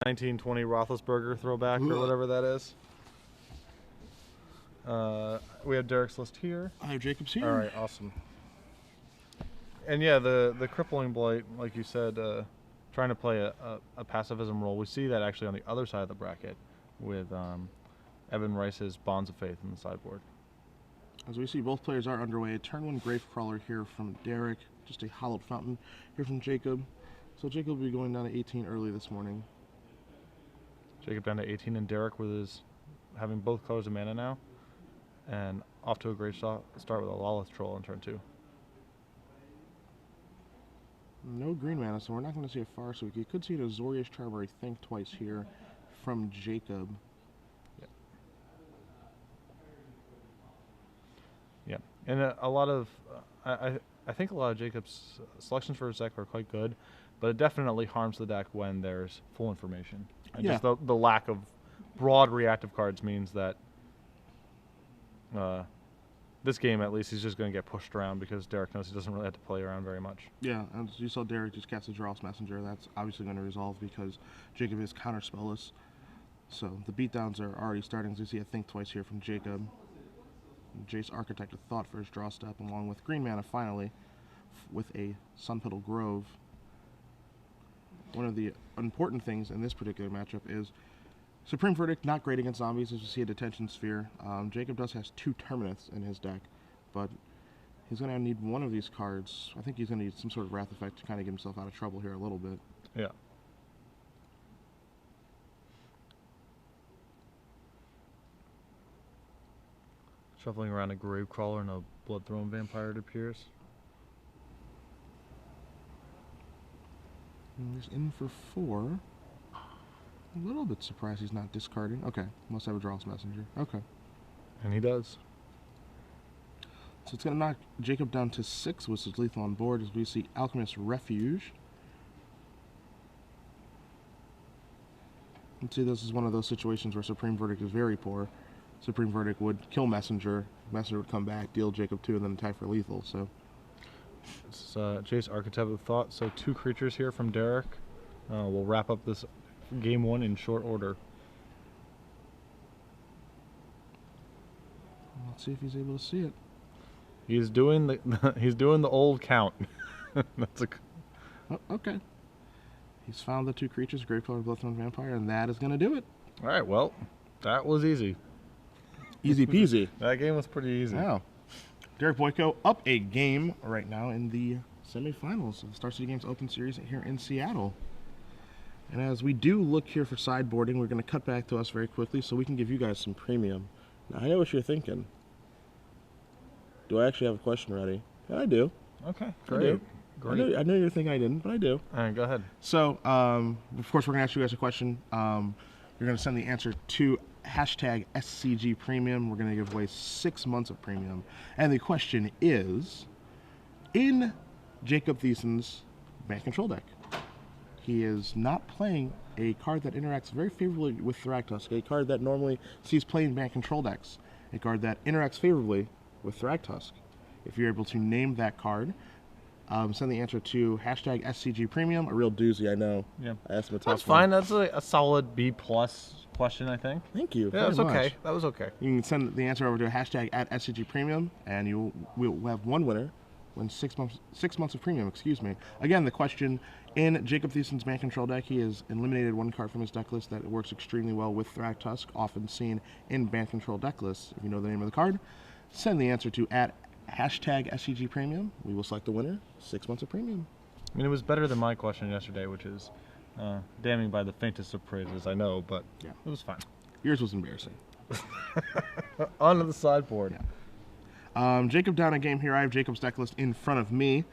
1920 Roethlisberger throwback or whatever that is. We have Derek's list here. I have Jacob's here. All right, awesome. And yeah, the crippling blight, like you said, trying to play a pacifism role. We see that actually on the other side of the bracket with Evan Rice's Bonds of Faith in the sideboard. As we see, both players are underway. A turn 1 Gravecrawler here from Derek. Just a Hollowed Fountain here from Jacob. So Jacob will be going down to 18 early this morning. Jacob down to 18, and Derek with his having both colors of mana now, and off to a great start with a Lawless Troll in turn 2. No green mana, so we're not going to see a Farsook. You could see an Azorius Charm or a Think Twice here from Jacob. Yeah, and a lot of I think a lot of Jacob's selections for his deck are quite good, but it definitely harms the deck when there's full information. And just the lack of broad reactive cards means that this game, at least, he's just going to get pushed around because Derek knows he doesn't really have to play around very much. Yeah, and you saw Derek just cast a Dross Messenger. That's obviously going to resolve because Jacob is counterspellless. So the beatdowns are already starting. As you see, a Think Twice here from Jacob. Jace Architect of Thought for his draw step, along with green mana finally, with a Sunpetal Grove. One of the important things in this particular matchup is Supreme Verdict, not great against zombies, as you see a Detention Sphere. Jacob has 2 Terminus in his deck, but he's going to need one of these cards. I think he's going to need some sort of Wrath effect to kind of get himself out of trouble here a little bit. Yeah. Shuffling around a Gravecrawler and a Bloodthrone Vampire, it appears. And he's in for 4. A little bit surprised he's not discarding. Okay, must have a Dross Messenger. Okay. And he does. So it's going to knock Jacob down to 6, which is lethal on board, as we see Alchemist Refuge. Let's see, this is one of those situations where Supreme Verdict is very poor. Supreme Verdict would kill Messenger. Messenger would come back, deal Jacob 2, and then attack for lethal. So It's Jace Architect of Thought. So 2 creatures here from Derek. We'll wrap up this game 1 in short order. Let's see if he's able to see it. He's doing the old count. That's a. Oh, okay. He's found the 2 creatures, Gravecrawler and Bloodthrone Vampire, and that is going to do it. All right. Well, that was easy. Easy peasy. That game was pretty easy. Wow. Derek Boyko up a game right now in the semifinals of the Star City Games Open Series here in Seattle. And as we do look here for sideboarding, we're going to cut back to us very quickly so we can give you guys some premium. Now, I know what you're thinking. Do I actually have a question ready? Yeah, I do. Okay, great. I do. Great. I know you're thinking I didn't, but I do. All right, go ahead. So, of course, we're going to ask you guys a question. You're going to send the answer to hashtag SCG Premium. We're going to give away 6 months of premium. And the question is, in Jacob Thiessen's Ban Control deck, he is not playing a card that interacts very favorably with Thragtusk, a card that normally sees play in Ban Control decks, a card that interacts favorably with Thragtusk. If you're able to name that card, send the answer to hashtag SCG Premium. A real doozy, I know. Yeah, I asked him a tough That's fine. That's a solid B+ question, I think. Thank you. Yeah, that's okay. That was okay. You can send the answer over to hashtag at SCG Premium, and we'll have one winner win 6 months of premium. Excuse me. Again, the question: in Jacob Thiessen's Ban Control deck, he has eliminated 1 card from his deck list that works extremely well with Thragtusk, often seen in Ban Control deck lists. If you know the name of the card, send the answer to at hashtag SCG Premium. We will select the winner. 6 months of premium. I mean, it was better than my question yesterday, which is damning by the faintest of praises, I know, but yeah, it was fine. Yours was embarrassing. On to the sideboard. Yeah. Jacob down a game here. I have Jacob's deck list in front of me.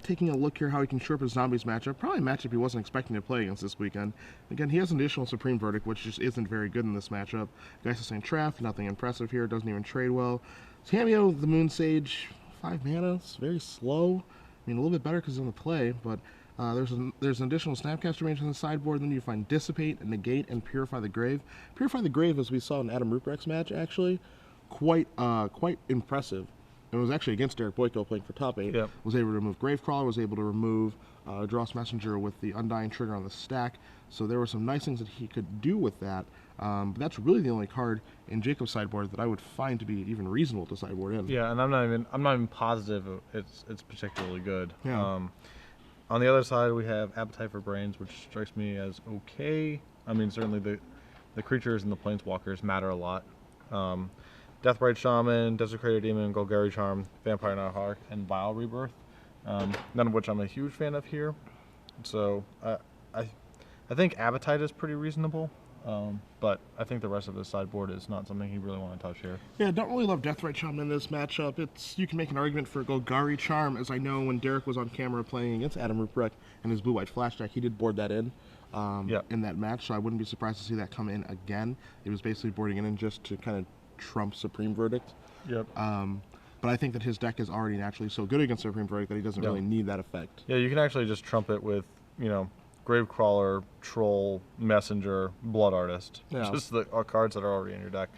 Taking a look here how he can shore up his Zombies matchup. Probably a matchup he wasn't expecting to play against this weekend. Again, he has an additional Supreme Verdict, which just isn't very good in this matchup. Geist Saint Trap, nothing impressive here. Doesn't even trade well. Tameo, the Moon Sage, 5 mana. It's very slow. I mean, a little bit better because it's on the play, but there's an additional Snapcaster range on the sideboard. Then you find Dissipate, Negate, and Purify the Grave. Purify the Grave, as we saw in Adam Ruprecht's match, actually, quite impressive. it was actually against Derek Boyko playing for top 8. Yep. Was able to remove Gravecrawler, was able to remove Dross Messenger with the Undying trigger on the stack. So there were some nice things that he could do with that. But that's really the only card in Jacob's sideboard that I would find to be even reasonable to sideboard in. Yeah, and I'm not even positive it's particularly good. Yeah. On the other side, we have Appetite for Brains, which strikes me as okay. I mean, certainly the creatures and the planeswalkers matter a lot. Deathbright Shaman, Desecrated Demon, Golgari Charm, Vampire Nighthawk, and Vile Rebirth. None of which I'm a huge fan of here. So I think Appetite is pretty reasonable. But I think the rest of his sideboard is not something you really want to touch here. Yeah, don't really love Deathbright Shaman in this matchup. You can make an argument for Golgari Charm, as I know when Derek was on camera playing against Adam Ruprecht and his blue-white flash deck, he did board that in in that match, so I wouldn't be surprised to see that come in again. It was basically boarding it in just to kind of trump Supreme Verdict. Yep. But I think that his deck is already naturally so good against Supreme Verdict that he doesn't really need that effect. Yeah, you can actually just trump it with, Gravecrawler, Troll, Messenger, Blood Artist. Yeah. Just the cards that are already in your deck.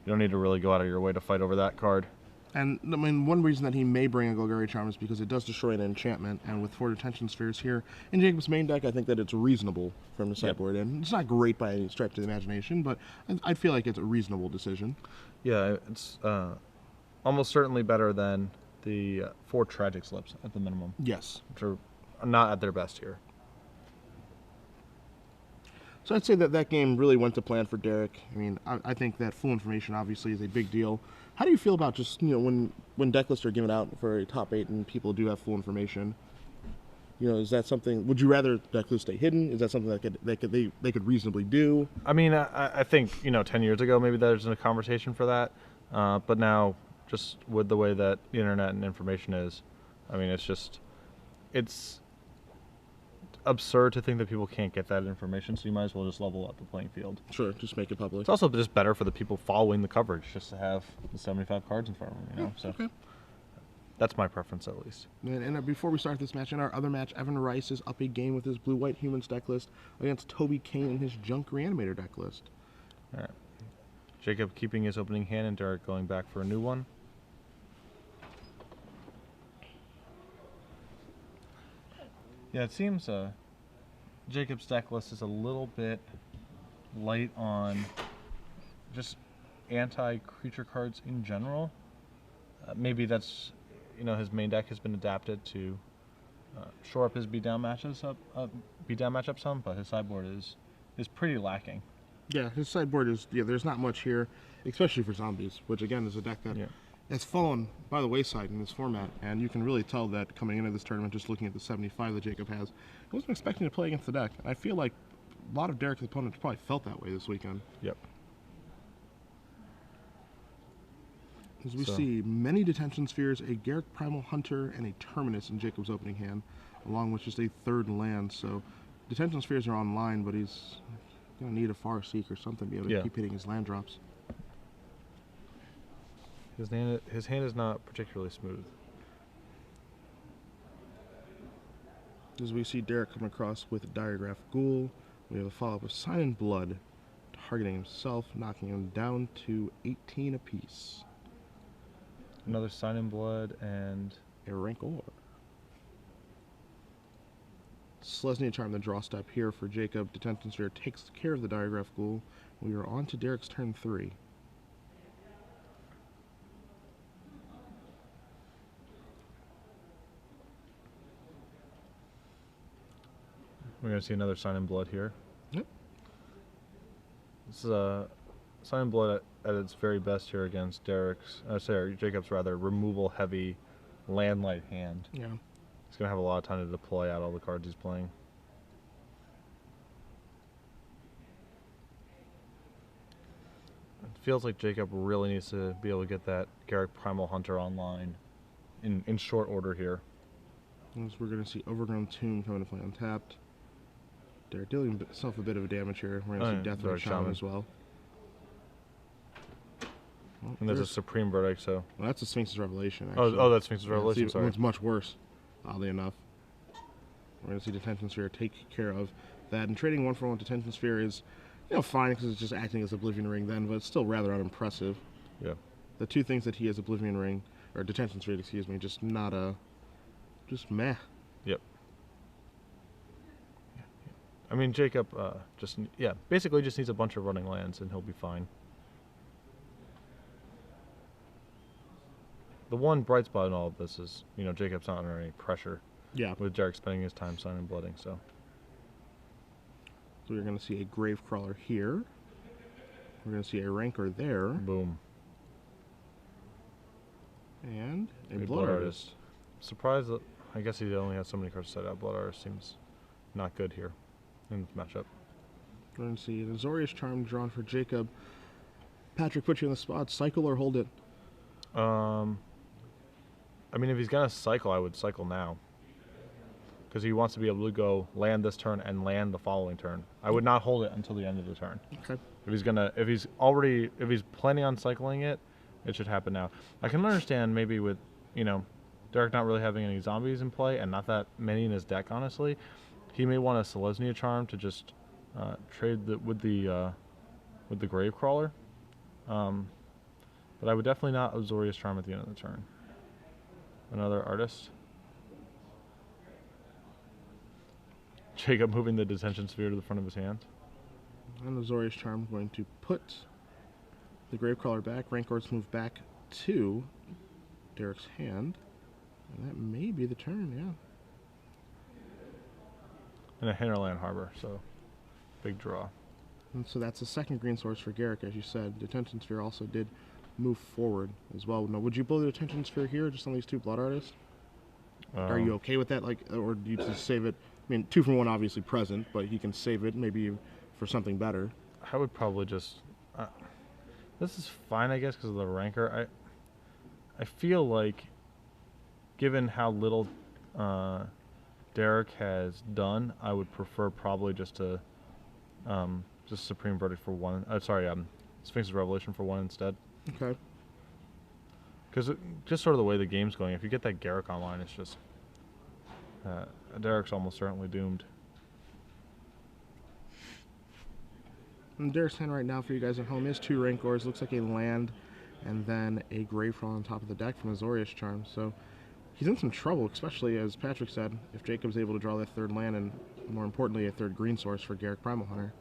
You don't need to really go out of your way to fight over that card. And I mean, one reason that he may bring a Golgari Charm is because it does destroy an enchantment, and with 4 Detention Spheres here in Jacob's main deck, I think that it's reasonable for him to sideboard in. It's not great by any stretch of the imagination, but I feel like it's a reasonable decision. Yeah, it's almost certainly better than the 4 Tragic Slips at the minimum, Yes. which are not at their best here. So I'd say that that game really went to plan for Derek. I mean, I think that full information obviously is a big deal. How do you feel about just, when deck lists are given out for a top 8 and people do have full information? Is that something, would you rather deck lists stay hidden? Is that something that they could reasonably do? I mean, I think, 10 years ago maybe there's a conversation for that. But now, just with the way that the internet and information is, I mean, it's absurd to think that people can't get that information, so you might as well just level up the playing field. Sure, just make it public. It's also just better for the people following the coverage, just to have the 75 cards in front of them, So Okay. that's my preference, at least. And before we start this match, in our other match, Evan Rice is up a game with his blue-white humans deck list against Toby Kane and his junk reanimator deck list. All right. Jacob keeping his opening hand and Derek going back for a new one. Yeah, it seems Jacob's deck list is a little bit light on just anti-creature cards in general. Maybe that's, his main deck has been adapted to shore up his beatdown matchups some, but his sideboard is pretty lacking. Yeah, his sideboard is, there's not much here, especially for zombies, which again is a deck that has fallen by the wayside in this format, and you can really tell that coming into this tournament, just looking at the 75 that Jacob has, I wasn't expecting to play against the deck. And I feel like a lot of Derek's opponents probably felt that way this weekend. Yep. As we see many Detention Spheres, a Garruk Primal Hunter, and a Terminus in Jacob's opening hand, along with just a 3rd land. So Detention Spheres are online, but he's going to need a Far Seek or something to be able to keep hitting his land drops. His hand is not particularly smooth. As we see Derek come across with Diregraph Ghoul, we have a follow-up of Sign in Blood, targeting himself, knocking him down to 18 apiece. Another Sign in Blood and a Rancor. Selesnya Charm the draw step here for Jacob. Detention Sphere takes care of the Diregraph Ghoul. We are on to Derek's turn 3. We're going to see another Sign in Blood here. Yep. This is a Sign in Blood at its very best here against Jacob's removal heavy land light hand. Yeah. He's going to have a lot of time to deploy out all the cards he's playing. It feels like Jacob really needs to be able to get that Garruk Primal Hunter online in short order here. As we're going to see Overgrown Tomb coming to play untapped. Derek dealing himself a bit of a damage here. We're going to see Deathbright Shaman as well. And there's a Supreme Verdict, so... Well, that's a Sphinx's Revelation, actually. Oh, that's Sphinx's Revelation, sorry. It's much worse, oddly enough. We're going to see Detention Sphere take care of that. And trading 1-for-1 Detention Sphere is, fine because it's just acting as Oblivion Ring then, but it's still rather unimpressive. Yeah. The two things that he has Oblivion Ring or detention sphere, excuse me, just not a, just meh. Yep. I mean, Jacob basically just needs a bunch of running lands and he'll be fine. The one bright spot in all of this is, you know, Jacob's not under any pressure. Yeah. With Derek spending his time signing and blooding, so. So we're going to see a Gravecrawler here. We're going to see a Rancor there. Boom. And a Blood Artist. Surprised that, I guess he only has so many cards to set out. Blood Artist seems not good here in this matchup. We're going to see an Azorius Charm drawn for Jacob. Patrick, put you on the spot. Cycle or hold it? I mean, if he's going to cycle, I would cycle now. Because he wants to be able to go land this turn and land the following turn. I would not hold it until the end of the turn. Okay. If he's planning on cycling it, it should happen now. I can understand maybe with, you know, Derek not really having any zombies in play and not that many in his deck, honestly. He may want a Selesnya Charm to just trade with the Gravecrawler. But I would definitely not Azorius Charm at the end of the turn. Another Artist. Jacob moving the Detention Sphere to the front of his hand. And Azorius Charm going to put the Gravecrawler back. Rancors move back to Derek's hand. And that may be the turn, yeah. And a Hinterland Harbor, so big draw. And so that's the second green source for Garrick, as you said. Detention Sphere also did move forward as well. Now, would you blow the Detention Sphere here just on these two Blood Artists? Are you okay with that? Like, or do you just save it? I mean, 2 for 1 obviously present, but he can save it maybe for something better. I would probably just... this is fine, I guess, because of the Rancor. I feel like, given how little Derek has done, I would prefer probably just to just Supreme Verdict for 1. Sphinx's Revelation for 1 instead. Okay. Because just sort of the way the game's going, if you get that Garrick online, it's just... Derek's almost certainly doomed. And Derek's hand right now for you guys at home is 2 Rancors. Looks like a land and then a Gravecrawler on top of the deck from Azorius Charm. So he's in some trouble, especially as Patrick said, if Jacob's able to draw that 3rd land and more importantly a 3rd green source for Garrick Primal Hunter.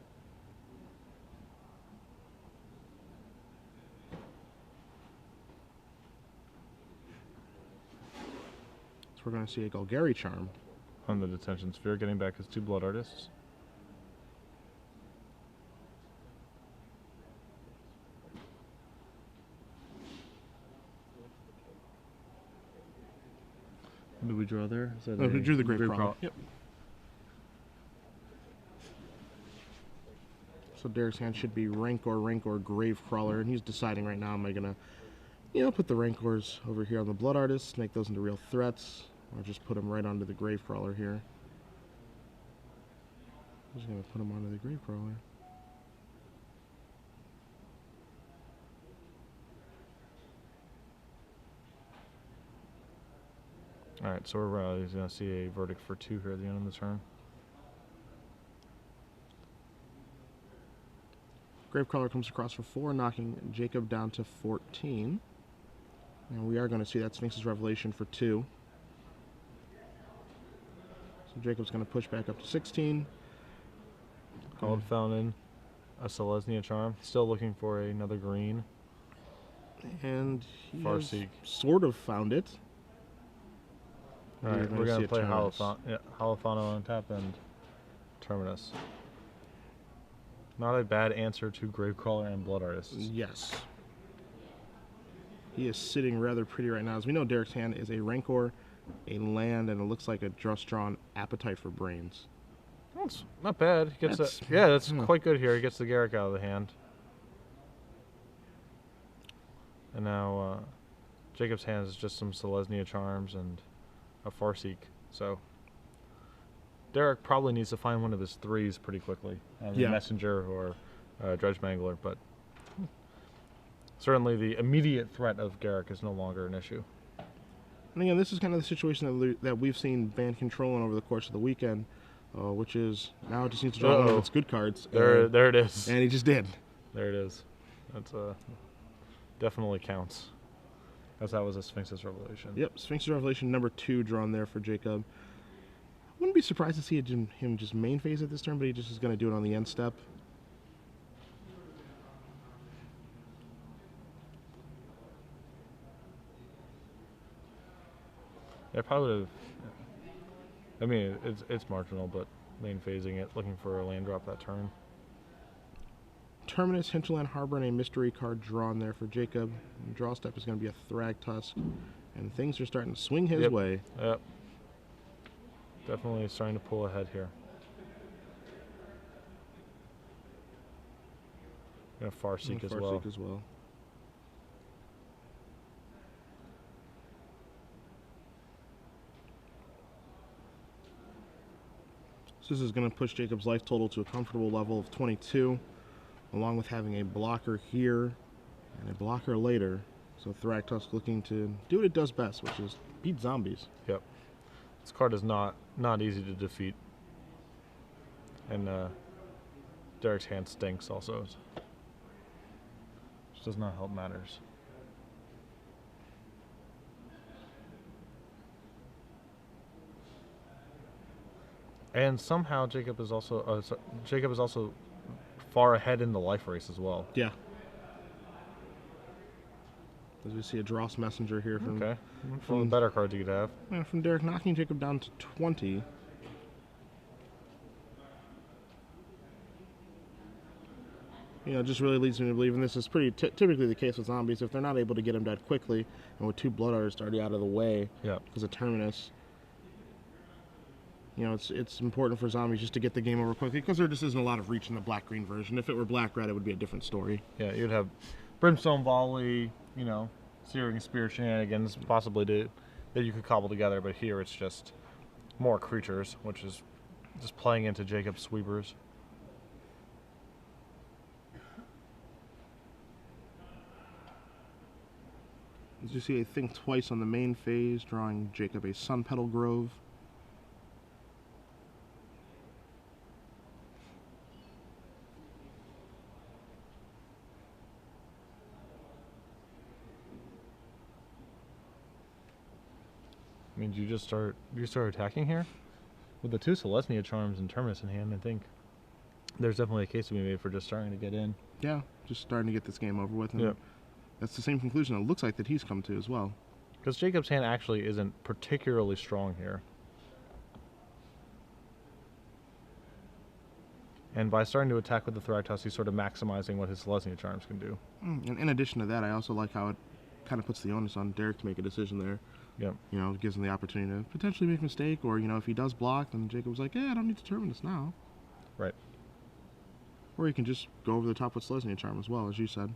So we're going to see a Golgari Charm On the Detention Sphere, getting back his 2 Blood Artists. What did we draw there? Is that we drew the Gravecrawler. Yep. So Derek's hand should be Rancor, Gravecrawler, and he's deciding right now, am I going to, put the Rancors over here on the Blood Artists, make those into real threats, or just put them right onto the Gravecrawler here. I'm just going to put them onto the Gravecrawler. Alright, so we're going to see a verdict for 2 here at the end of the turn. Gravecrawler comes across for 4, knocking Jacob down to 14. And we are going to see that Sphinx's Revelation for 2. So Jacob's going to push back up to 16. Called Fountain, a Selesnya Charm. Still looking for another green. And he has Farseek. sort of found it. Alright, we're going to play Holophano on tap and Terminus. Not a bad answer to Gravecrawler and Blood Artists. Yes. He is sitting rather pretty right now. As we know, Derek's hand is a Rancor, a land, and it looks like a just-drawn Appetite for Brains. That's not bad. He gets that's quite good here. He gets the Garrick out of the hand. And now Jacob's hand is just some Selesnya Charms and a Farseek. So Derek probably needs to find one of his 3s pretty quickly. Messenger or Dredge Mangler, but certainly the immediate threat of Garrick is no longer an issue. And again, this is kind of the situation that we've seen Band controlling over the course of the weekend, which is now it just needs to draw one of its good cards. There it is. And he just did. There it is. That's definitely counts. As that was a Sphinx's Revelation. Yep, Sphinx's Revelation number 2 drawn there for Jacob. Wouldn't be surprised to see him just main phase at this turn, but he just is going to do it on the end step. Yeah, probably would have. I mean, it's marginal, but main phasing it, looking for a land drop that turn. Terminus, Hinterland Harbor, and a mystery card drawn there for Jacob. Draw step is going to be a Thragtusk, and things are starting to swing his way. Yep. Definitely starting to pull ahead here. Gonna Farseek as well. So this is going to push Jacob's life total to a comfortable level of 22, along with having a blocker here and a blocker later. So Thragtusk looking to do what it does best, which is beat zombies. Yep. This card is not easy to defeat. And Derek's hand stinks also. Which does not help matters. And somehow Jacob is also far ahead in the life race as well. Yeah. As we see a Dross Messenger here from one of the better cards you could have. Yeah, from Derek, knocking Jacob down to 20. You know, it just really leads me to believe, and this is pretty typically the case with zombies, if they're not able to get him dead quickly, and with 2 Blood Artists already out of the way because of Terminus, you know, it's important for zombies just to get the game over quickly, because there just isn't a lot of reach in the black-green version. If it were black-red, it would be a different story. Yeah, you'd have Brimstone Volley, you know, Searing Spear shenanigans, possibly that you could cobble together, but here it's just more creatures, which is just playing into Jacob's sweepers. As you see, I think twice on the main phase, drawing Jacob a Sun Petal Grove. I mean, do you start attacking here? With the 2 Selesnya Charms and Terminus in hand, I think there's definitely a case to be made for just starting to get in. Yeah, just starting to get this game over with. And that's the same conclusion it looks like that he's come to as well. Because Jacob's hand actually isn't particularly strong here. And by starting to attack with the Thragtusk, he's sort of maximizing what his Selesnya Charms can do. And in addition to that, I also like how it kind of puts the onus on Derek to make a decision there. Yep. You know, it gives him the opportunity to potentially make a mistake, or, you know, if he does block, then Jacob's like, yeah, I don't need to Terminus now. Right. Or he can just go over the top with Selesnya Charm as well, as you said.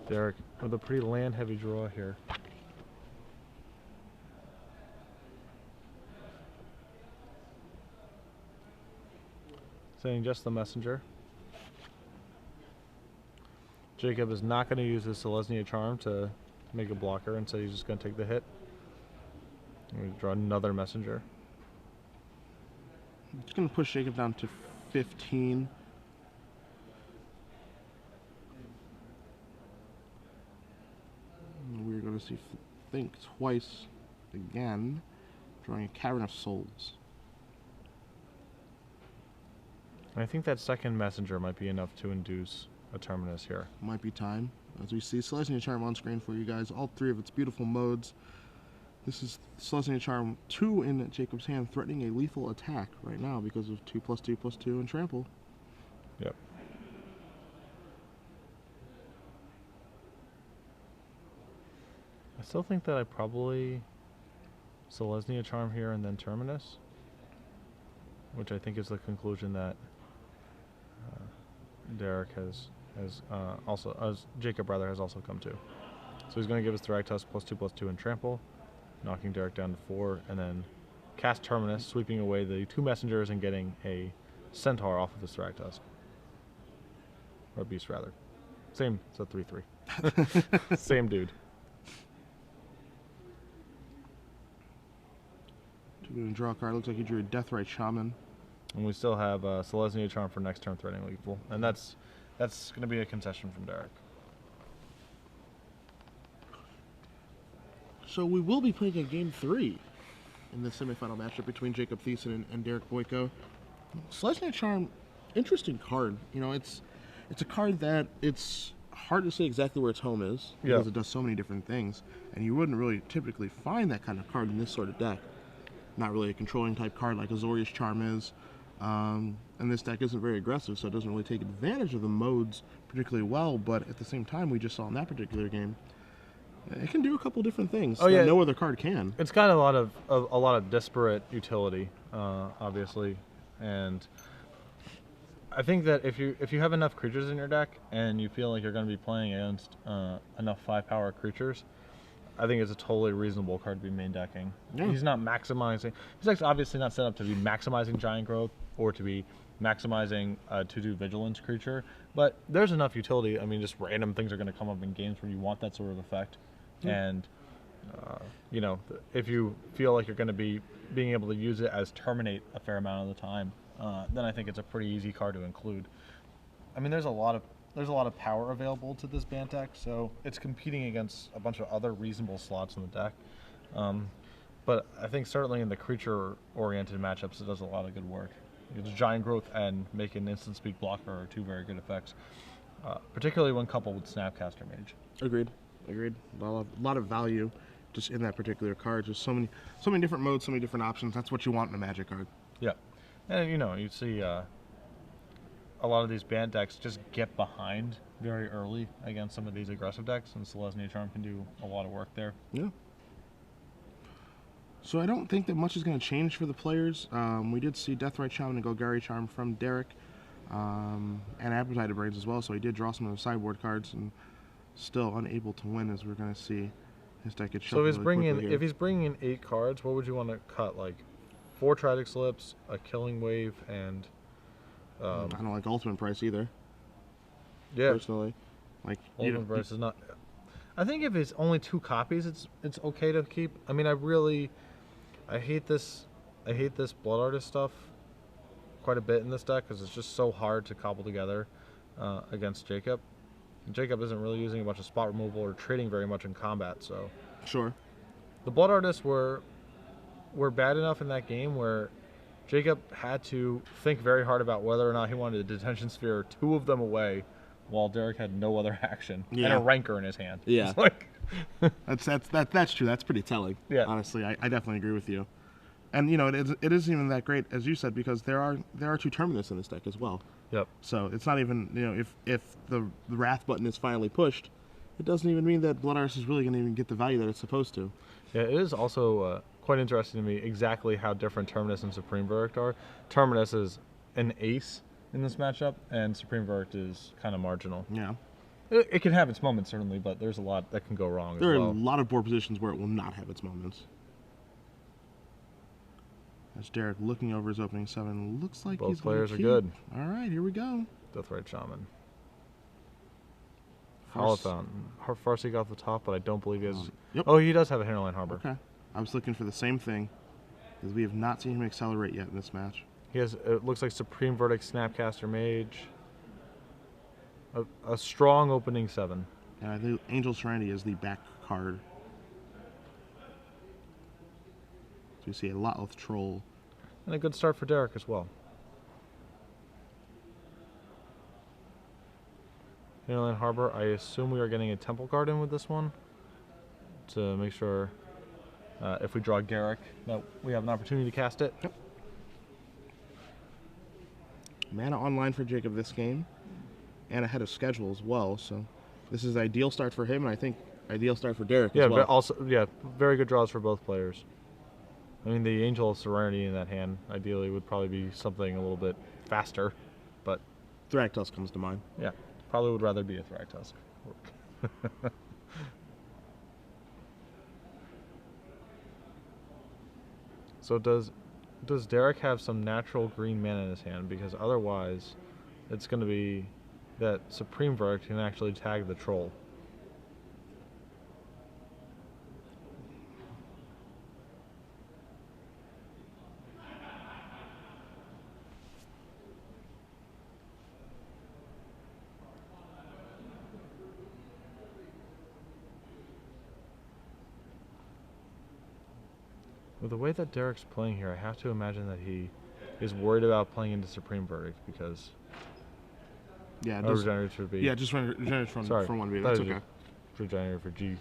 Derek with a pretty land-heavy draw here. Saying just the messenger. Jacob is not going to use his Selesnya Charm to make a blocker, and so he's just going to take the hit. I'm going to draw another messenger. It's going to push Jacob down to 15. We're going to see think twice again, drawing a Cavern of Souls. I think that second messenger might be enough to induce a Terminus here. Might be time. As we see Selesnya Charm on screen for you guys, all 3 of its beautiful modes. This is Selesnya Charm 2 in Jacob's hand, threatening a lethal attack right now because of 2/2/2 and trample. Yep. I still think that I probably Selesnya Charm here and then Terminus, which I think is the conclusion that Derek has also, as Jacob rather, has also come to. So he's going to give his Thragtusk +2/+2 and trample, knocking Derek down to 4, and then cast Terminus, sweeping away the 2 messengers and getting a Centaur off of his Thragtusk. Or Beast, rather. Same, so 3/3. Same dude. We're going to draw a card. Looks like he drew a Deathrite Shaman. And we still have Selesnya Charm for next turn threatening lethal. And that's going to be a concession from Derek. So we will be playing a Game 3 in the semifinal matchup between Jacob Thiessen and Derek Boyko. Selesnya Charm, interesting card. You know, it's a card that it's hard to say exactly where its home is because it does so many different things, and you wouldn't really typically find that kind of card in this sort of deck. Not really a controlling type card like Azorius Charm is, and this deck isn't very aggressive, so it doesn't really take advantage of the modes particularly well. But at the same time, we just saw in that particular game, it can do a couple different things that no other card can. It's got a lot of disparate utility, obviously, and I think that if you have enough creatures in your deck and you feel like you're going to be playing against enough 5-power creatures, I think it's a totally reasonable card to be main decking. Yeah. He's not maximizing. His deck's obviously not set up to be maximizing giant growth or to be maximizing to do vigilance creature, but there's enough utility. I mean, just random things are going to come up in games where you want that sort of effect. And you know, if you feel like you're going to be being able to use it as terminate a fair amount of the time, then I think it's a pretty easy card to include. I mean, there's a lot of power available to this Bant deck, so it's competing against a bunch of other reasonable slots in the deck. But I think certainly in the creature-oriented matchups, it does a lot of good work. It's giant growth and make an instant speed blocker are two very good effects, particularly when coupled with Snapcaster Mage. Agreed. A lot of value just in that particular card. Just so many different modes, so many different options. That's what you want in a Magic card. Yeah, and you know, you see a lot of these Bant decks just get behind very early against some of these aggressive decks, and Selesnya Charm can do a lot of work there. Yeah. So I don't think that much is going to change for the players. We did see Deathrite Shaman and Golgari Charm from Derek, and Appetite of Brains as well, so he did draw some of the sideboard cards, and still unable to win, as we're going to see his deck get shuffled. So if he's bringing in 8 cards, what would you want to cut? Like 4 Tragic Slips, a Killing Wave, and I don't like Ultimate Price either. Yeah, personally, like Ultimate Price is not. I think if it's only 2 copies, it's okay to keep. I mean, I hate this Blood Artist stuff quite a bit in this deck because it's just so hard to cobble together against Jacob. Jacob isn't really using a bunch of spot removal or trading very much in combat, so sure. The Blood Artists were bad enough in that game where Jacob had to think very hard about whether or not he wanted a Detention Sphere 2 of them away, while Derek had no other action and a Rancor in his hand. Yeah, like that's true. That's pretty telling. Yeah, honestly, I definitely agree with you. And you know, it isn't even that great as you said because there are 2 Terminus in this deck as well. Yep. So it's not even, you know, if the Wrath button is finally pushed, it doesn't even mean that Blood Artist is really going to even get the value that it's supposed to. Yeah, it is also quite interesting to me exactly how different Terminus and Supreme Verdict are. Terminus is an ace in this matchup, and Supreme Verdict is kind of marginal. Yeah. It can have its moments, certainly, but there's a lot that can go wrong as well. There are a lot of board positions where it will not have its moments. As Derek looking over his opening 7, looks like both players are good. All right, here we go. Deathrite Shaman. Holophant. Farseek off the top, but I don't believe he has... Yep. Oh, he does have a Hinterland Harbor. Okay. I was looking for the same thing, because we have not seen him accelerate yet in this match. He has, it looks like Supreme Verdict, Snapcaster Mage. A strong opening 7. Yeah, I think Angel Serenity is the back card. So you see a lot of Troll. And a good start for Derek as well. Hinterland Harbor, I assume we are getting a Temple card in with this one to make sure if we draw Garrick that we have an opportunity to cast it. Yep. Mana online for Jacob this game, and ahead of schedule as well. So this is an ideal start for him, and I think ideal start for Derek as well. But also, very good draws for both players. I mean, the Angel of Serenity in that hand ideally would probably be something a little bit faster, but Thragtusk comes to mind. Yeah, probably would rather be a Thragtusk. So does Derek have some natural green mana in his hand? Because otherwise, it's going to be that Supreme Verdict can actually tag the Troll. With the way that Derek's playing here, I have to imagine that he is worried about playing into Supreme Verdict because Yeah, regenerates for B. Yeah, just regenerates from 1B. That's okay. Regenerator for G.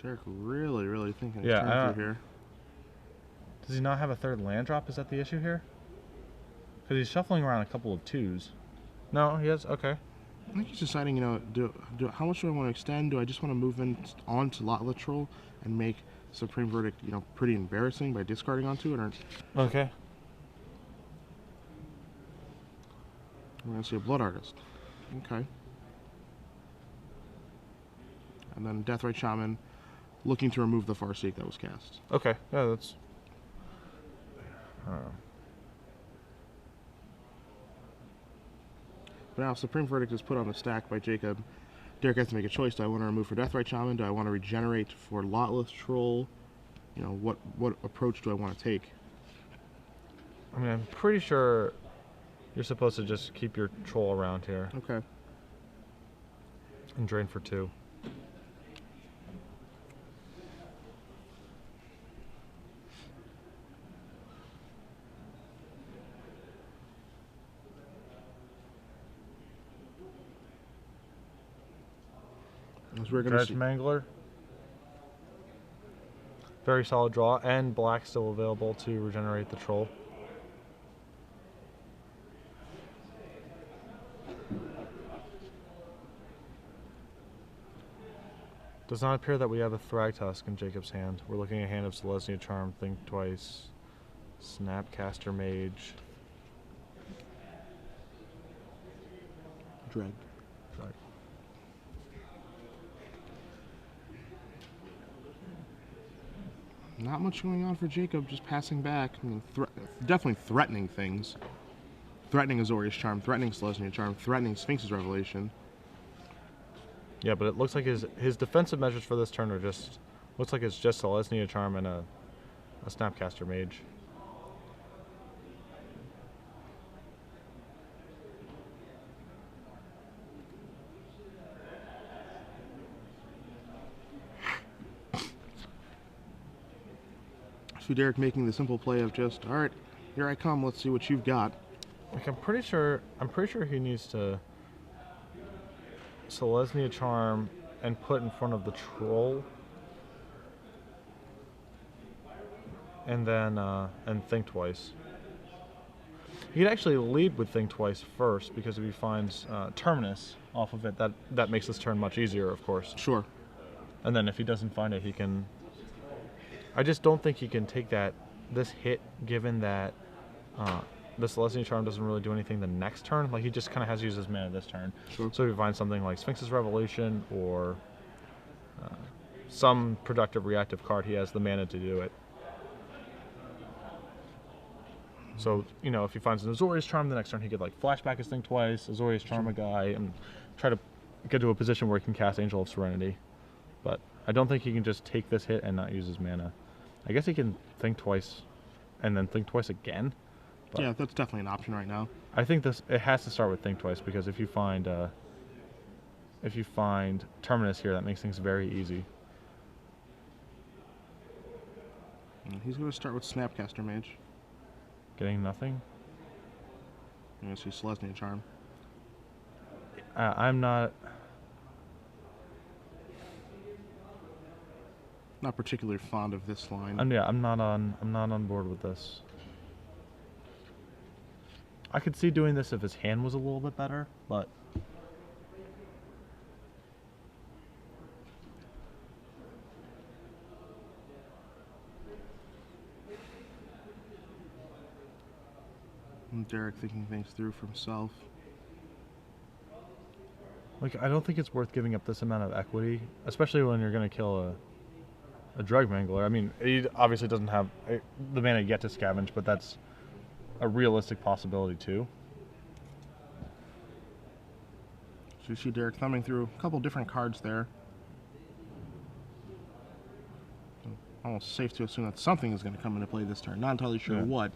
Derek really thinking his turn through here. Does he not have a third land drop? Is that the issue here? Because he's shuffling around a couple of 2s. No, he has. Okay. I think he's deciding, you know, how much do I want to extend? Do I just want to move on to Lot Literal and make Supreme Verdict, you know, pretty embarrassing by discarding onto it? Or okay. We're going to see a Blood Artist. Okay. And then Deathrite Shaman looking to remove the Farseek that was cast. Okay. Yeah, that's... But now Supreme Verdict is put on the stack by Jacob. Derek has to make a choice. Do I want to remove for Deathrite Shaman? Do I want to regenerate for Lotless Troll? You know, what approach do I want to take? I mean, I'm pretty sure you're supposed to just keep your troll around here. Okay. And drain for 2. As we're going to see. Mangler. Very solid draw, and black still available to regenerate the troll. Does not appear that we have a Thragtusk in Jacob's hand. We're looking at a hand of Selesnya Charm, Think Twice, Snapcaster Mage. Drag. Not much going on for Jacob, just passing back. I mean, definitely threatening things. Threatening Azorius Charm, threatening Selesnya Charm, threatening Sphinx's Revelation. Yeah, but it looks like his defensive measures for this turn are just... Looks like it's just Selesnya Charm and a Snapcaster Mage. So Derek making the simple play of just, all right, here I come. Let's see what you've got. Like I'm pretty sure he needs to Selesnya Charm and put in front of the troll, and then and Think Twice. He could actually lead with Think Twice first, because if he finds Terminus off of it, that makes this turn much easier, of course. Sure. And then if he doesn't find it, he can... I just don't think he can take this hit, given that the Selesnya Charm doesn't really do anything the next turn. Like, he just kind of has to use his mana this turn. Sure. So if he finds something like Sphinx's Revelation or some productive reactive card, he has the mana to do it. So, you know, if he finds an Azorius Charm the next turn, he could, like, flashback his thing twice, Azorius Charm a guy, and try to get to a position where he can cast Angel of Serenity. But I don't think he can just take this hit and not use his mana. I guess he can think twice and then think twice again. But yeah, that's definitely an option right now. I think it has to start with think twice, because if you find Terminus here, that makes things very easy. And he's going to start with Snapcaster Mage. Getting nothing. You're going to see Selesnya Charm. I'm not particularly fond of this line. I'm not on board with this. I could see doing this if his hand was a little bit better, but and Derek thinking things through for himself. Like, I don't think it's worth giving up this amount of equity, especially when you're going to kill a Drug Mangler. I mean, he obviously doesn't have the mana yet to scavenge, but that's a realistic possibility too. So you see Derek thumbing through a couple different cards there. almost safe to assume that something is going to come into play this turn. Not entirely sure what.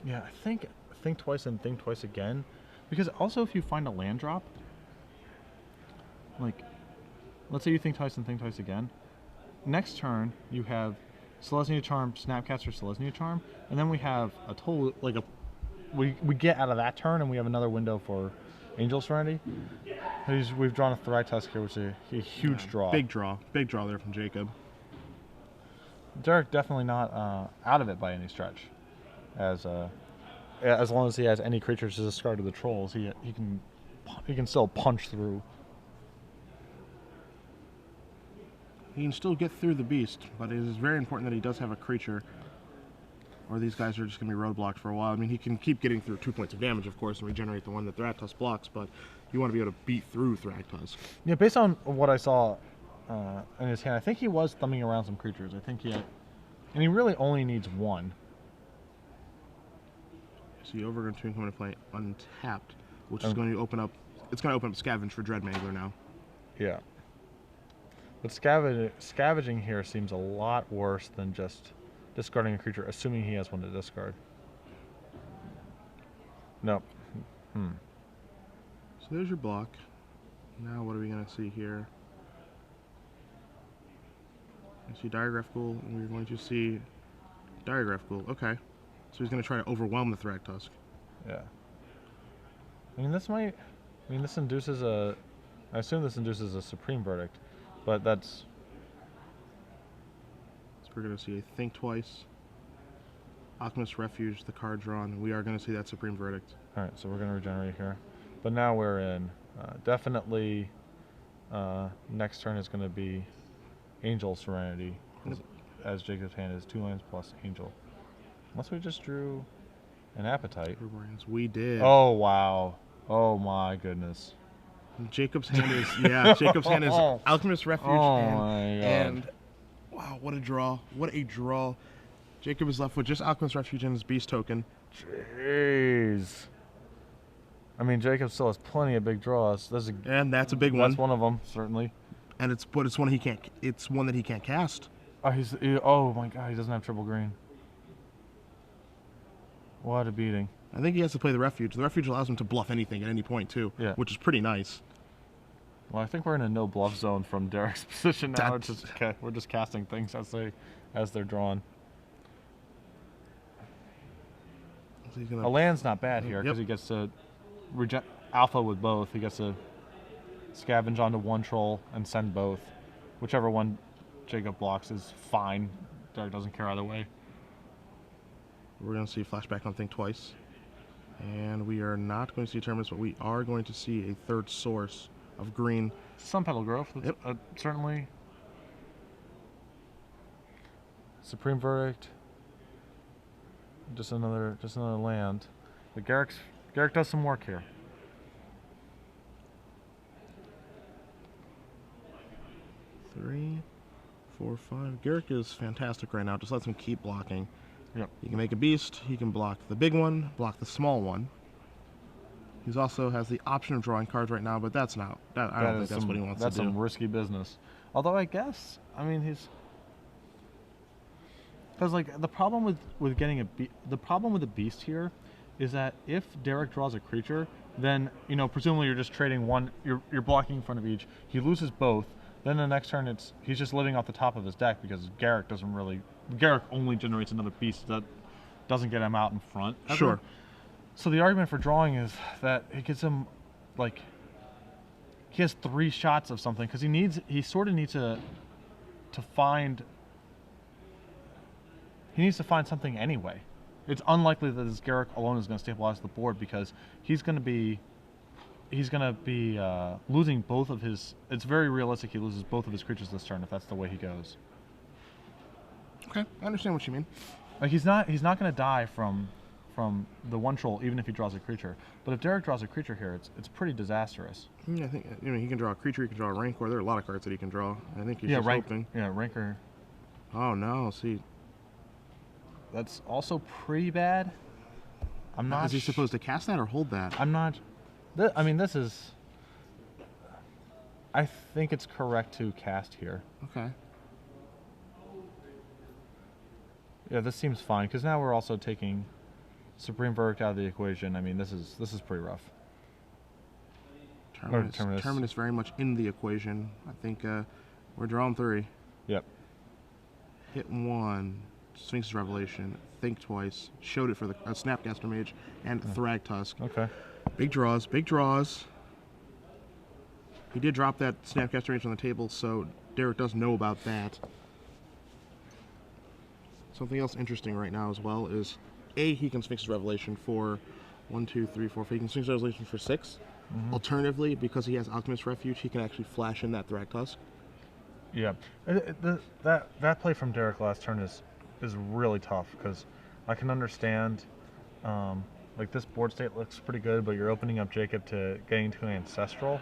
Yeah, I think twice and think twice again, because also if you find a land drop, like, let's say you think twice and think twice again, next turn you have Selesnya Charm, Snapcaster, Selesnya Charm, and then we have a total, like we get out of that turn and we have another window for Angel Serenity. We've drawn a Thragtusk here, which is a huge draw. Big draw there from Jacob. Derek definitely not out of it by any stretch, as long as he has any creatures to discard to the trolls, he can still punch through. He can still get through the beast, but it is very important that he does have a creature, or these guys are just going to be roadblocked for a while. I mean, he can keep getting through 2 points of damage, of course, and regenerate the one that Thragtusk blocks, but you want to be able to beat through Thragtusk. Yeah, based on what I saw in his hand, I think he was thumbing around some creatures. I think and he really only needs one. So the Overgrown Tomb coming to play untapped, which is going to open up. It's going to open up Scavenge for Dreadmangler now. Yeah. But scavenging here seems a lot worse than just discarding a creature, assuming he has one to discard. No. So there's your block. Now what are we going to see here? We see Diregraph Ghoul, and we're going to see Diregraph Ghoul. Okay. So he's going to try to overwhelm the Thragtusk. Yeah. I mean, this induces a... I assume this induces a Supreme Verdict, but that's... So we're going to see a Think Twice, Alchemist Refuge, the card drawn. We are going to see that Supreme Verdict. Alright, so we're going to regenerate here. But now we're in... definitely... next turn is going to be Angel Serenity, as Jacob's hand is 2 lands plus Angel. Unless we just drew an Appetite. We did. Oh, wow. Oh, my goodness. Jacob's hand is, Jacob's hand is Alchemist Refuge. And wow, what a draw. What a draw. Jacob is left with just Alchemist Refuge and his Beast token. Jeez. I mean, Jacob still has plenty of big draws. And that's a big one. That's one of them, certainly. And it's one he can't. It's one that he can't cast. Oh my God, he doesn't have triple green. What a beating. I think he has to play the Refuge. The Refuge allows him to bluff anything at any point, too, which is pretty nice. Well, I think we're in a no bluff zone from Derek's position now. We're just casting things as they're drawn. A land's not bad here because he gets to reject alpha with both. He gets to scavenge onto one troll and send both. Whichever one Jacob blocks is fine. Derek doesn't care either way. We're going to see flashback on Think Twice. And we are not going to see Terminus, but we are going to see a third source of green. Sunpetal Growth, certainly. Supreme Verdict. Just another land. But Garrick does some work here. Three, 4, 5. Garrick is fantastic right now. Just lets him keep blocking. Yep. He can make a beast. He can block the big one, block the small one. He also has the option of drawing cards right now, but that's not. I don't think that's what he wants to do. That's some risky business. Although I guess, I mean, because like the problem with getting the problem with the beast here is that if Derek draws a creature, then presumably you're just trading one. You're blocking in front of each. He loses both. Then the next turn he's just living off the top of his deck because Garrick only generates another beast that doesn't get him out in front. Sure. So the argument for drawing is that it gives him, like, he has 3 shots of something because he sort of needs to find. He needs to find something anyway. It's unlikely that this Garrick alone is going to stabilize the board because he's going to be losing both of his. It's very realistic he loses both of his creatures this turn if that's the way he goes. Okay, I understand what you mean. Like he's not going to die from the one troll even if he draws a creature. But if Derek draws a creature here, it's pretty disastrous. Yeah, I think he can draw a creature. He can draw a Rancor. There are a lot of cards that he can draw. I think he's just hoping. Yeah, Rancor. Oh no! See, that's also pretty bad. Is he supposed to cast that or hold that? I'm not. I mean, this is. I think it's correct to cast here. Okay. Yeah, this seems fine because now we're also taking Supreme Verdict out of the equation. I mean, this is pretty rough. Terminus very much in the equation. I think we're drawing 3. Yep. Hit 1. Sphinx's Revelation. Think twice. Showed it for the Snapcaster Mage and Thragtusk. Okay. Big draws. Big draws. He did drop that Snapcaster Mage on the table, so Derek does know about that. Something else interesting right now as well is he can Sphinx's Revelation for 1, 2, 3, 4, 5. He can Sphinx's Revelation for 6. Mm-hmm. Alternatively, because he has Alchemist Refuge, he can actually flash in that Thragtusk. Yeah, that play from Derek last turn is really tough because I can understand like this board state looks pretty good, but you're opening up Jacob to getting to an Ancestral.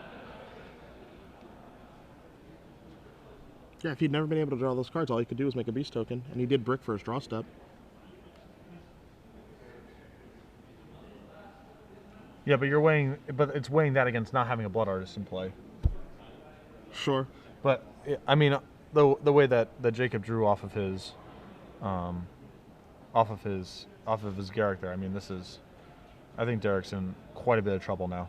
Yeah, if he'd never been able to draw those cards, all he could do was make a Beast token, and he did brick for his draw step. Yeah, but it's weighing that against not having a Blood Artist in play. Sure. But I mean, the way that Jacob drew off of his Garrick there, I mean, I think Derek's in quite a bit of trouble now.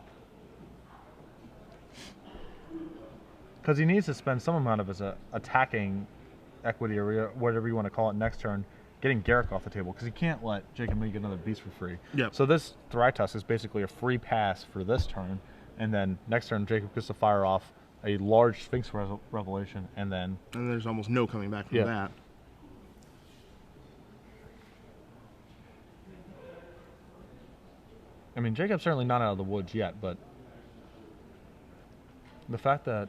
Because he needs to spend some amount of his attacking equity or whatever you want to call it next turn, getting Garrick off the table because he can't let Jacob make another beast for free. Yep. So this Thragtusk is basically a free pass for this turn, and then next turn Jacob gets to fire off a large Sphinx Revelation, and there's almost no coming back from that. I mean, Jacob's certainly not out of the woods yet, but the fact that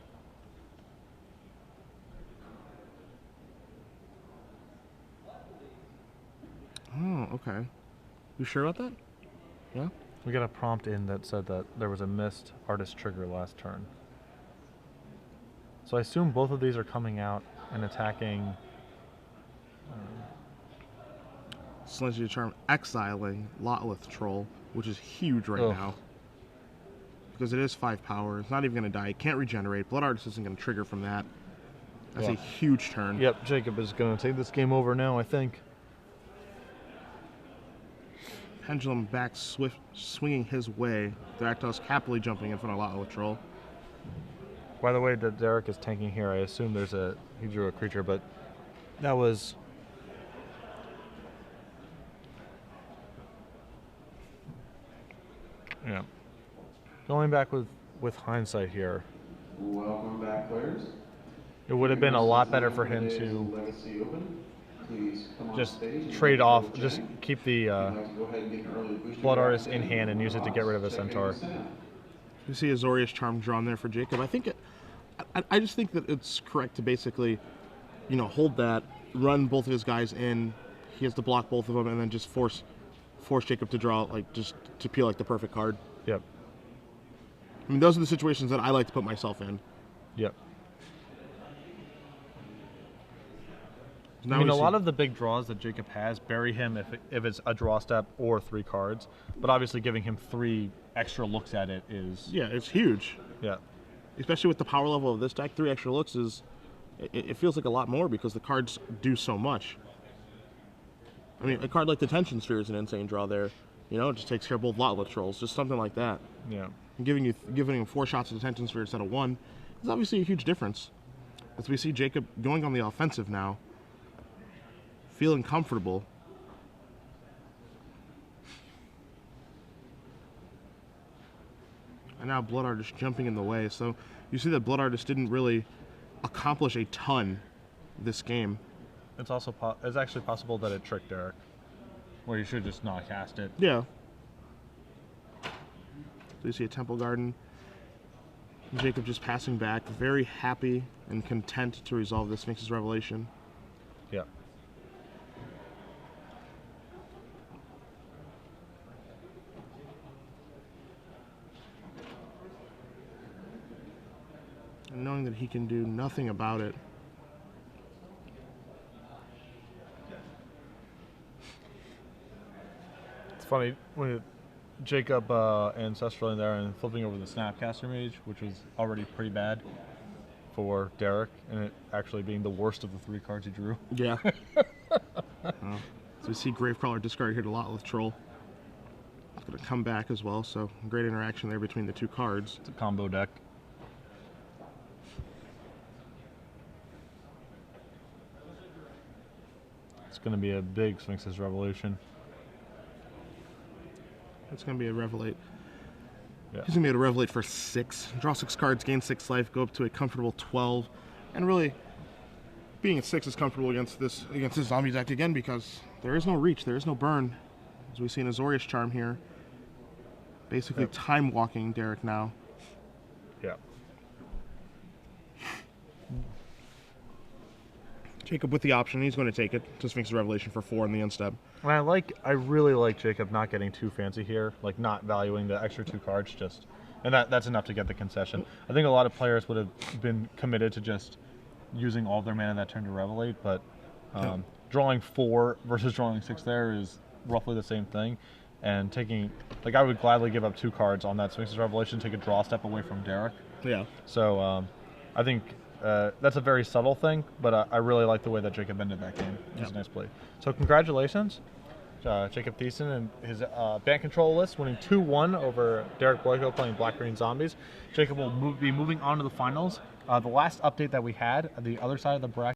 oh, okay. You sure about that? Yeah? We got a prompt in that said that there was a missed artist trigger last turn. So I assume both of these are coming out and attacking. Celestial Charm exiling Lotleth Troll, which is huge right now. Because it is 5 power. It's not even going to die. It can't regenerate. Blood Artist isn't going to trigger from that. That's a huge turn. Yep, Jacob is going to take this game over now, I think. Pendulum back swift, swinging his way. Thragtusk happily jumping in front of Lotleth Troll. By the way, that Derek is tanking here. I assume he drew a creature, but that was. Yeah. Going back with hindsight here. Welcome back, players. It would have been a lot better for him to just trade off, just keep the Blood Artist in hand and use it to get rid of a Centaur. You see Azorius Charm drawn there for Jacob. I just think that it's correct to basically, hold that, run both of his guys in. He has to block both of them, and then just force Jacob to draw, just to peel the perfect card. Yep. I mean, those are the situations that I like to put myself in. Yep. Now I mean, a lot of the big draws that Jacob has bury him if it's a draw step or 3 cards, but obviously giving him 3 extra looks at it is... Yeah, it's huge. Yeah. Especially with the power level of this deck, 3 extra looks it feels like a lot more because the cards do so much. I mean, a card like the Tension Sphere is an insane draw there. It just takes care of both Lotleth Trolls, just something like that. Yeah. And giving him 4 shots at the Tension Sphere instead of 1 is obviously a huge difference. As we see Jacob going on the offensive now, feeling comfortable. And now Blood Artist jumping in the way. So you see that Blood Artist didn't really accomplish a ton this game. It's also it's actually possible that it tricked Derek, where you should just not cast it. Yeah. So you see a Temple Garden. Jacob just passing back, very happy and content to resolve this Sphinx's Revelation. Yeah. And knowing that he can do nothing about it. It's funny with Jacob Ancestral in there and flipping over the Snapcaster Mage, which was already pretty bad. for Derek, and it actually being the worst of the 3 cards he drew. Yeah. So we see Gravecrawler discard hit a lot with Troll. It's going to come back as well, so great interaction there between the 2 cards. It's a combo deck. It's going to be a big Sphinx's Revolution. It's going to be a Revelate. Yeah. He's going to be able to Revelate for 6. Draw 6 cards, gain 6 life, go up to a comfortable 12. And really, being at 6 is comfortable against this zombie deck again because there is no reach, there is no burn. As we see in Azorius Charm here. Basically time walking Derek now. Yeah. Jacob with the option, he's going to take it to Sphinx's Revelation for 4 in the end step. And I really like Jacob not getting too fancy here, like not valuing the extra 2 cards and that's enough to get the concession. I think a lot of players would have been committed to just using all of their mana that turn to Revelate, but drawing 4 versus drawing 6 there is roughly the same thing. And taking, like, I would gladly give up 2 cards on that Sphinx's Revelation, take a draw step away from Derek. Yeah. So I think that's a very subtle thing, but I really like the way that Jacob ended that game. It was a nice play. So congratulations, Jacob Thiessen and his band control list, winning 2-1 over Derek Boyko playing Black-Green Zombies. Jacob will be moving on to the finals. The last update that we had, the other side of the bracket,